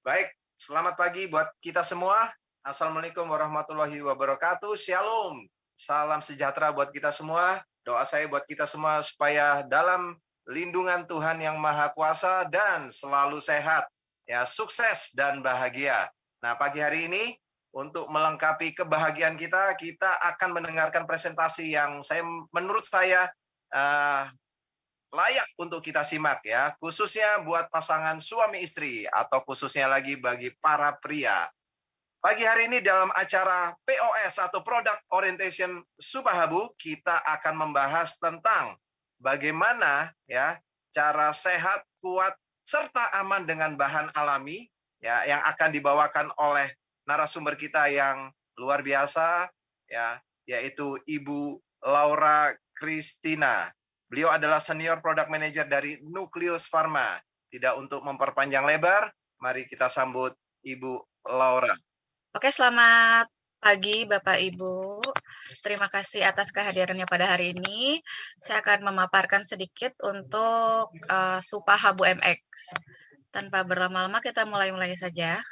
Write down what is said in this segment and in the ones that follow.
Baik, selamat pagi buat kita semua. Assalamualaikum warahmatullahi wabarakatuh. Shalom. Salam sejahtera buat kita semua. Doa saya buat kita semua supaya dalam lindungan Tuhan yang Maha Kuasa dan selalu sehat, ya, sukses dan bahagia. Nah, pagi hari ini untuk melengkapi kebahagiaan kita, kita akan mendengarkan presentasi yang menurut saya eh, layak untuk kita simak, ya, khususnya buat pasangan suami istri atau khususnya lagi bagi para pria. Pagi hari ini dalam acara POS atau Product Orientation Subahabu, kita akan membahas tentang bagaimana, ya, cara sehat, kuat, serta aman dengan bahan alami, ya, yang akan dibawakan oleh narasumber kita yang luar biasa, ya, yaitu Ibu Laura Christina. Beliau adalah Senior Product Manager dari Nucleus Pharma. Tidak untuk memperpanjang lebar, mari kita sambut Ibu Laura. Oke, selamat pagi Bapak Ibu. Terima kasih atas kehadirannya pada hari ini. Saya akan memaparkan sedikit untuk Supahabu MX. Tanpa berlama-lama kita mulai saja.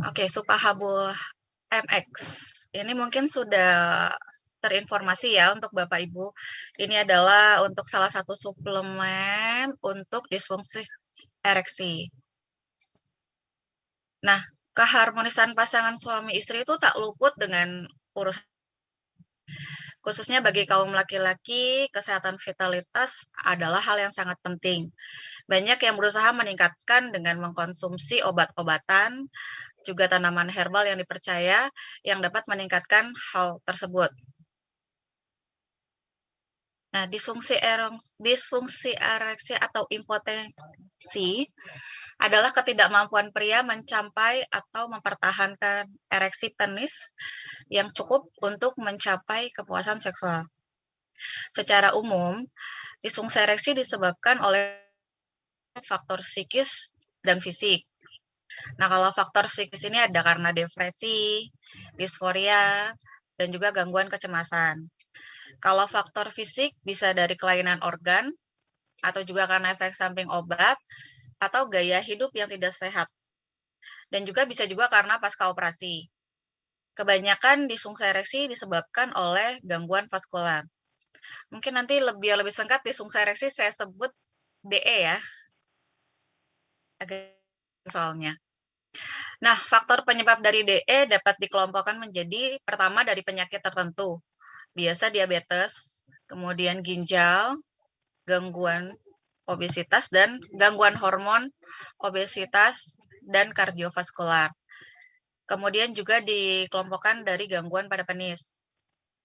Oke, Supahabu MX. Ini mungkin sudah terinformasi ya untuk Bapak Ibu. Ini adalah untuk salah satu suplemen untuk disfungsi ereksi. Nah, keharmonisan pasangan suami istri itu tak luput dengan urusan. Khususnya bagi kaum laki-laki, kesehatan vitalitas adalah hal yang sangat penting. Banyak yang berusaha meningkatkan dengan mengkonsumsi obat-obatan, juga tanaman herbal yang dipercaya yang dapat meningkatkan hal tersebut. Nah, disfungsi ereksi atau impotensi adalah ketidakmampuan pria mencapai atau mempertahankan ereksi penis yang cukup untuk mencapai kepuasan seksual. Secara umum, disfungsi ereksi disebabkan oleh faktor psikis dan fisik. Nah, kalau faktor psikis ini ada karena depresi, disforia, dan juga gangguan kecemasan. Kalau faktor fisik bisa dari kelainan organ, atau juga karena efek samping obat, atau gaya hidup yang tidak sehat. Dan juga bisa juga karena pasca operasi. Kebanyakan disfungsi ereksi disebabkan oleh gangguan vaskular. Mungkin nanti lebih singkat disfungsi ereksi saya sebut DE ya. Agak soalnya. Nah, faktor penyebab dari DE dapat dikelompokkan menjadi pertama dari penyakit tertentu. Biasa diabetes, kemudian ginjal, gangguan obesitas, dan gangguan hormon, obesitas, dan kardiovaskular. Kemudian juga dikelompokkan dari gangguan pada penis,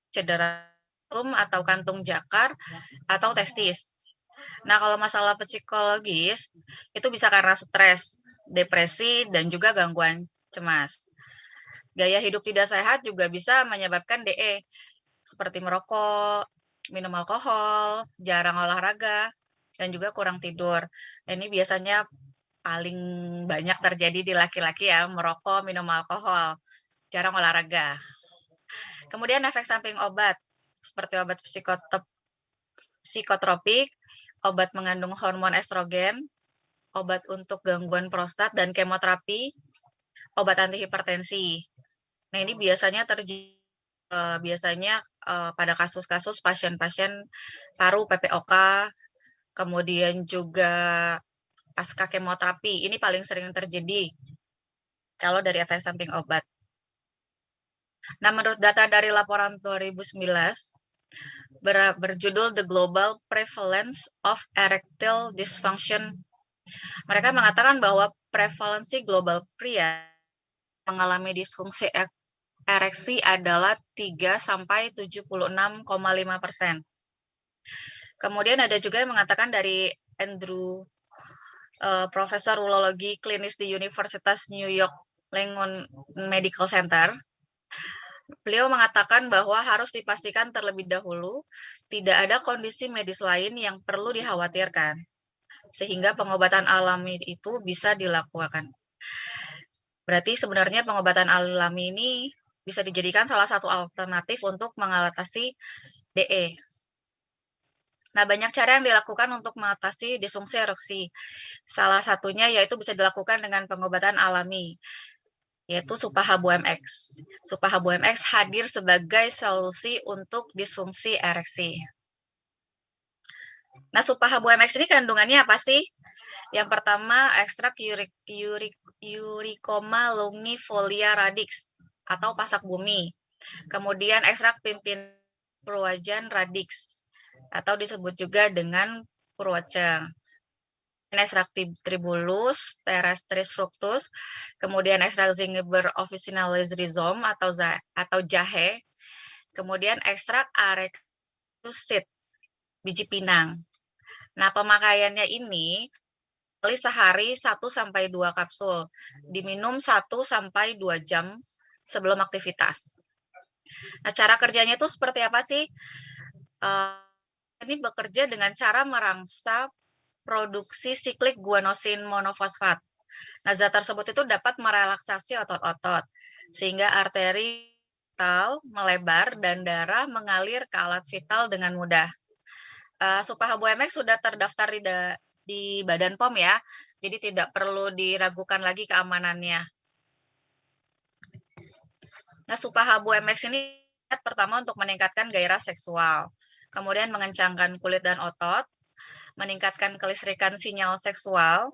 cedera atau kantung jakar, atau testis. Nah, kalau masalah psikologis, itu bisa karena stres, depresi, dan juga gangguan cemas. Gaya hidup tidak sehat juga bisa menyebabkan DE, seperti merokok, minum alkohol, jarang olahraga, dan juga kurang tidur. Nah, ini biasanya paling banyak terjadi di laki-laki ya, merokok, minum alkohol, jarang olahraga. Kemudian efek samping obat, seperti obat psikotropik, obat mengandung hormon estrogen, obat untuk gangguan prostat dan kemoterapi, obat antihipertensi. Nah, ini biasanya pada kasus-kasus pasien-pasien paru PPOK, kemudian juga pasca kemoterapi. Ini paling sering terjadi kalau dari efek samping obat. Nah, menurut data dari laporan 2019 berjudul The Global Prevalence of Erectile Dysfunction, mereka mengatakan bahwa prevalensi global pria mengalami disfungsi ereksi adalah 3-76,5%. Kemudian ada juga yang mengatakan dari Andrew, Profesor Urologi Klinis di Universitas New York Langone Medical Center. Beliau mengatakan bahwa harus dipastikan terlebih dahulu tidak ada kondisi medis lain yang perlu dikhawatirkan, sehingga pengobatan alami itu bisa dilakukan. Berarti sebenarnya pengobatan alami ini bisa dijadikan salah satu alternatif untuk mengatasi DE. Nah, banyak cara yang dilakukan untuk mengatasi disfungsi ereksi. Salah satunya yaitu bisa dilakukan dengan pengobatan alami, yaitu Supahabu MX. Supahabu MX hadir sebagai solusi untuk disfungsi ereksi. Nah, Supahabu MX ini kandungannya apa sih? Yang pertama, ekstrak Uricoma longifolia radix atau pasak bumi. Kemudian ekstrak pimpin Purwajan radix atau disebut juga dengan Purwaca. Ekstrak Tribulus terrestris fructus, kemudian ekstrak Zingiber officinalis rhizome atau jahe, kemudian ekstrak Arecus seed, biji pinang. Nah, pemakaiannya ini sehari 1-2 kapsul, diminum 1-2 jam sebelum aktivitas. Nah, cara kerjanya itu seperti apa sih? Ini bekerja dengan cara merangsang produksi siklik guanosin monofosfat. Nah, zat tersebut itu dapat merelaksasi otot-otot, sehingga arteri vital melebar dan darah mengalir ke alat vital dengan mudah. Supahabu MX sudah terdaftar di Badan POM ya, jadi tidak perlu diragukan lagi keamanannya. Nah, Supahabu MX ini pertama untuk meningkatkan gairah seksual, kemudian mengencangkan kulit dan otot, meningkatkan kelistrikan sinyal seksual,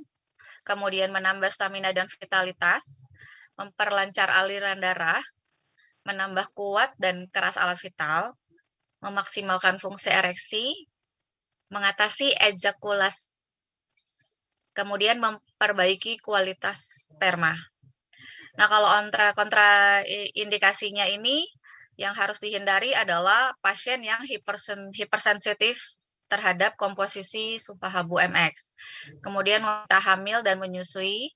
kemudian menambah stamina dan vitalitas, memperlancar aliran darah, menambah kuat dan keras alat vital, memaksimalkan fungsi ereksi, mengatasi ejakulasi, kemudian memperbaiki kualitas sperma. Nah, kalau kontraindikasinya ini yang harus dihindari adalah pasien yang hipersensitif terhadap komposisi Supahabu MX. Kemudian wanita hamil dan menyusui,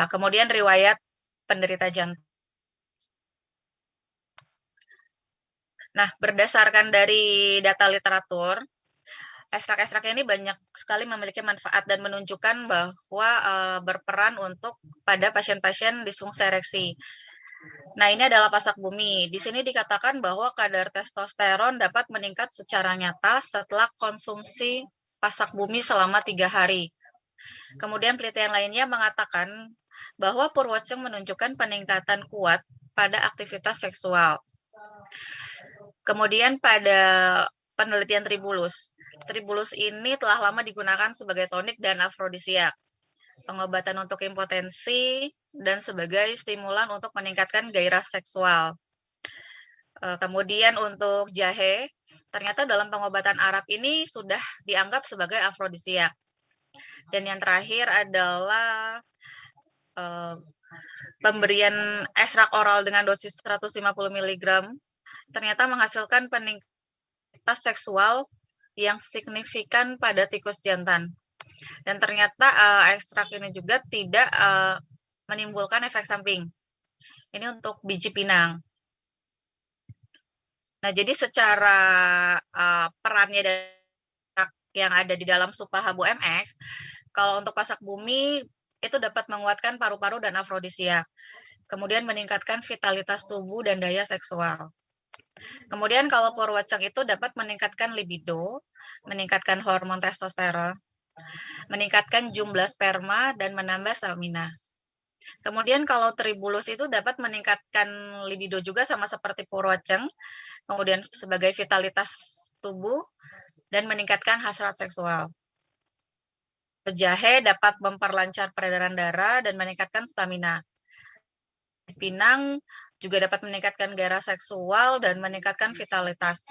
kemudian riwayat penderita jantung. Nah, berdasarkan dari data literatur, ekstrak-ekstrak ini banyak sekali memiliki manfaat dan menunjukkan bahwa berperan untuk pada pasien-pasien disfungsi ereksi. Nah, ini adalah pasak bumi. Di sini dikatakan bahwa kadar testosteron dapat meningkat secara nyata setelah konsumsi pasak bumi selama 3 hari. Kemudian penelitian lainnya mengatakan bahwa Purwaceng menunjukkan peningkatan kuat pada aktivitas seksual. Kemudian pada penelitian Tribulus. Tribulus ini telah lama digunakan sebagai tonik dan afrodisiak, pengobatan untuk impotensi, dan sebagai stimulan untuk meningkatkan gairah seksual. Kemudian untuk jahe, ternyata dalam pengobatan Arab ini sudah dianggap sebagai afrodisiak. Dan yang terakhir adalah pemberian ekstrak oral dengan dosis 150 mg ternyata menghasilkan peningkatan seksual yang signifikan pada tikus jantan. Dan ternyata ekstrak ini juga tidak menimbulkan efek samping. Ini untuk biji pinang. Nah, jadi secara perannya yang ada di dalam Supahabu MX, kalau untuk pasak bumi itu dapat menguatkan paru-paru dan afrodisiak. Kemudian meningkatkan vitalitas tubuh dan daya seksual. Kemudian kalau Purwaceng itu dapat meningkatkan libido, meningkatkan hormon testosteron, meningkatkan jumlah sperma, dan menambah stamina. Kemudian kalau Tribulus itu dapat meningkatkan libido juga sama seperti Purwaceng, kemudian sebagai vitalitas tubuh, dan meningkatkan hasrat seksual. Jahe dapat memperlancar peredaran darah dan meningkatkan stamina. Pinang juga dapat meningkatkan gairah seksual dan meningkatkan vitalitas.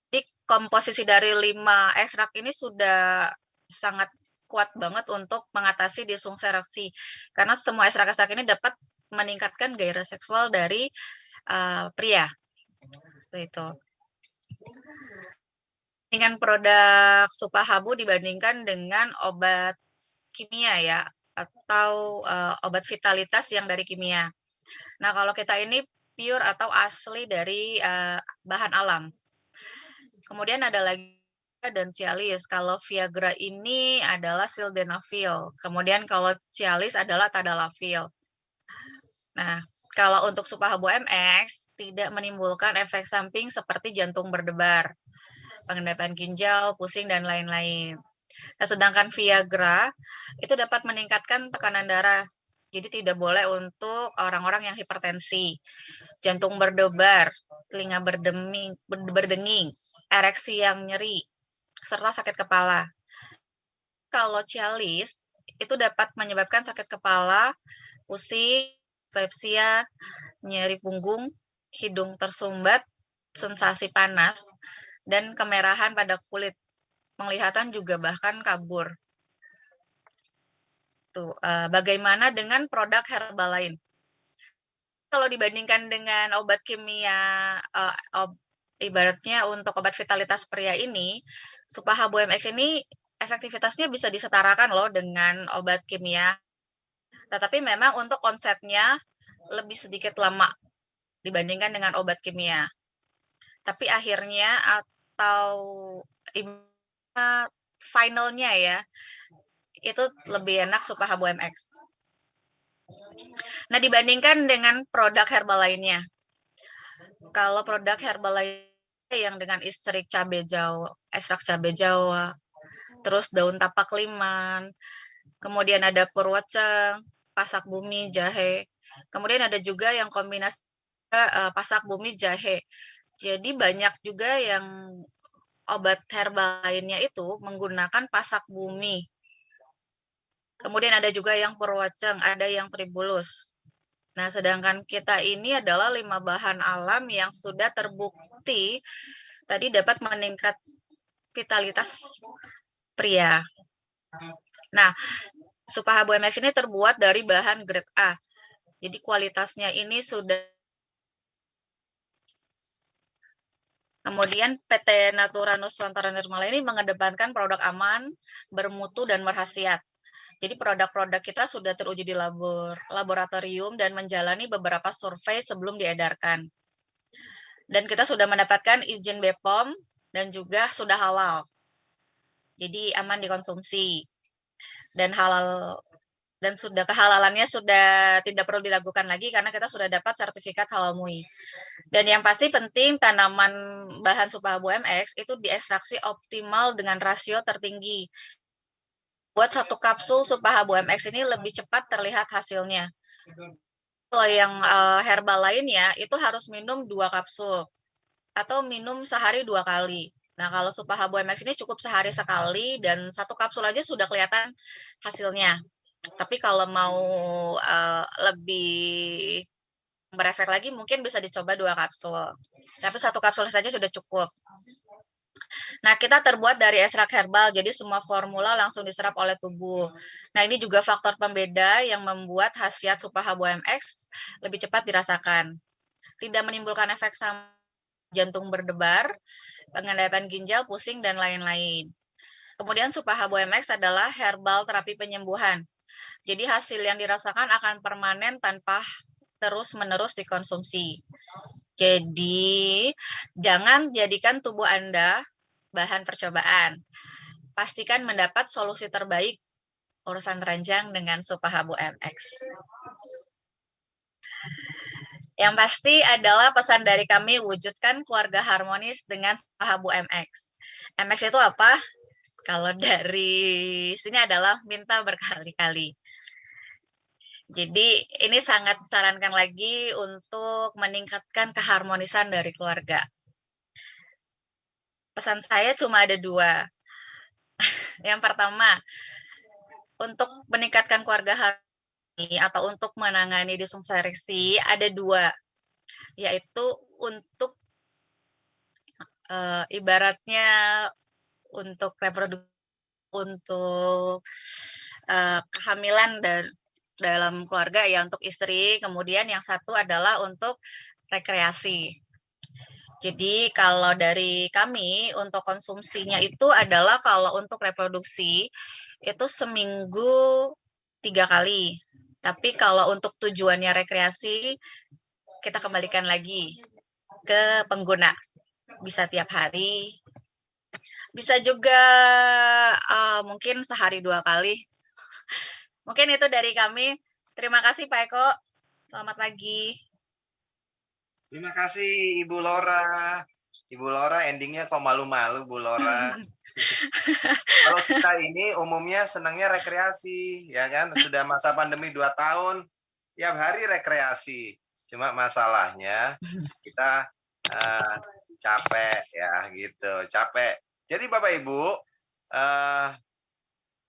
Jadi komposisi dari 5 ekstrak ini sudah sangat kuat banget untuk mengatasi disfungsi ereksi. Karena semua ekstrak-ekstrak ini dapat meningkatkan gairah seksual dari pria. Itu. Dengan produk Supahabu dibandingkan dengan obat kimia ya, atau obat vitalitas yang dari kimia. Nah, kalau kita ini pure atau asli dari bahan alam. Kemudian ada lagi dan Cialis. Kalau Viagra ini adalah sildenafil. Kemudian kalau Cialis adalah tadalafil. Nah, kalau untuk Supahabu MX tidak menimbulkan efek samping seperti jantung berdebar, pengendapan ginjal, pusing, dan lain-lain. Nah, sedangkan Viagra itu dapat meningkatkan tekanan darah. Jadi tidak boleh untuk orang-orang yang hipertensi, jantung berdebar, telinga berdenging, ereksi yang nyeri, serta sakit kepala. Kalau Cialis itu dapat menyebabkan sakit kepala, pusing, epilepsia, nyeri punggung, hidung tersumbat, sensasi panas, dan kemerahan pada kulit. Penglihatan juga bahkan kabur. Tuh, bagaimana dengan produk herbal lain? Kalau dibandingkan dengan obat kimia, ibaratnya untuk obat vitalitas pria ini, Supahabu MX ini efektivitasnya bisa disetarakan loh dengan obat kimia. Tetapi memang untuk onsetnya lebih sedikit lama dibandingkan dengan obat kimia. Tapi akhirnya atau finalnya ya, itu lebih enak Supahabu MX. Nah, dibandingkan dengan produk herbal lainnya. Kalau produk herbal lainnya yang dengan ekstrak cabai Jawa, terus daun tapak liman, kemudian ada purwacang, pasak bumi, jahe. Kemudian ada juga yang kombinasi pasak bumi, jahe. Jadi banyak juga yang obat herbal lainnya itu menggunakan pasak bumi. Kemudian ada juga yang purwacang, ada yang tribulus. Nah, sedangkan kita ini adalah 5 bahan alam yang sudah terbukti tadi dapat meningkat vitalitas pria. Nah, Supahabu MX ini terbuat dari bahan grade A. Jadi kualitasnya ini sudah. Kemudian PT Natura Nusantara Nirmala ini mengedepankan produk aman, bermutu, dan berkhasiat. Jadi produk-produk kita sudah teruji di laboratorium dan menjalani beberapa survei sebelum diedarkan. Dan kita sudah mendapatkan izin BPOM dan juga sudah halal. Jadi aman dikonsumsi. Dan halal dan sudah kehalalannya sudah tidak perlu diragukan lagi karena kita sudah dapat sertifikat halal MUI. Dan yang pasti penting tanaman bahan Supahabu MX itu diekstraksi optimal dengan rasio tertinggi. Buat satu kapsul Supahabu MX ini lebih cepat terlihat hasilnya. Kalau yang herbal lainnya itu harus minum 2 kapsul atau minum sehari 2 kali. Nah, kalau Supahabu MX ini cukup sehari sekali dan 1 kapsul aja sudah kelihatan hasilnya. Tapi kalau mau lebih berefek lagi mungkin bisa dicoba 2 kapsul. Tapi 1 kapsul saja sudah cukup. Nah, kita terbuat dari ekstrak herbal, jadi semua formula langsung diserap oleh tubuh. Nah, ini juga faktor pembeda yang membuat khasiat Supahabu MX lebih cepat dirasakan. Tidak menimbulkan efek jantung berdebar, pengendapan ginjal, pusing, dan lain-lain. Kemudian Supahabu MX adalah herbal terapi penyembuhan. Jadi hasil yang dirasakan akan permanen tanpa terus-menerus dikonsumsi. Jadi, jangan jadikan tubuh Anda bahan percobaan. Pastikan mendapat solusi terbaik urusan ranjang dengan Supahabu MX. Yang pasti adalah pesan dari kami wujudkan keluarga harmonis dengan Supahabu MX. MX itu apa? Kalau dari sini adalah minta berkali-kali. Jadi ini sangat disarankan lagi untuk meningkatkan keharmonisan dari keluarga. Pesan saya cuma ada 2. Yang pertama, untuk meningkatkan keluarga harmoni atau untuk menangani disfungsi ereksi ada 2, yaitu untuk ibaratnya untuk reproduksi, untuk kehamilan dan dalam keluarga ya untuk istri, kemudian yang satu adalah untuk rekreasi. Jadi kalau dari kami untuk konsumsinya itu adalah kalau untuk reproduksi itu seminggu 3 kali. Tapi kalau untuk tujuannya rekreasi kita kembalikan lagi ke pengguna. Bisa tiap hari, bisa juga mungkin sehari 2 kali. Mungkin itu dari kami. Terima kasih Pak Eko. Selamat pagi. Terima kasih Ibu Lora. Ibu Lora endingnya kok malu-malu Bu Lora. Kalau kita ini umumnya senangnya rekreasi, ya kan? Sudah masa pandemi 2 tahun, tiap hari rekreasi. Cuma masalahnya kita eh, capek ya gitu, capek. Jadi Bapak Ibu, eh,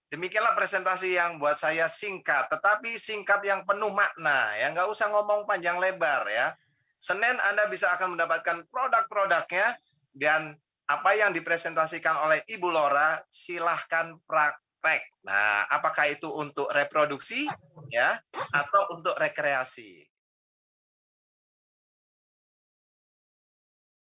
demikianlah presentasi yang buat saya singkat, tetapi singkat yang penuh makna, ya nggak usah ngomong panjang lebar ya. Senin Anda bisa akan mendapatkan produk-produknya dan apa yang dipresentasikan oleh Ibu Lora silahkan praktek. Nah, apakah itu untuk reproduksi ya atau untuk rekreasi?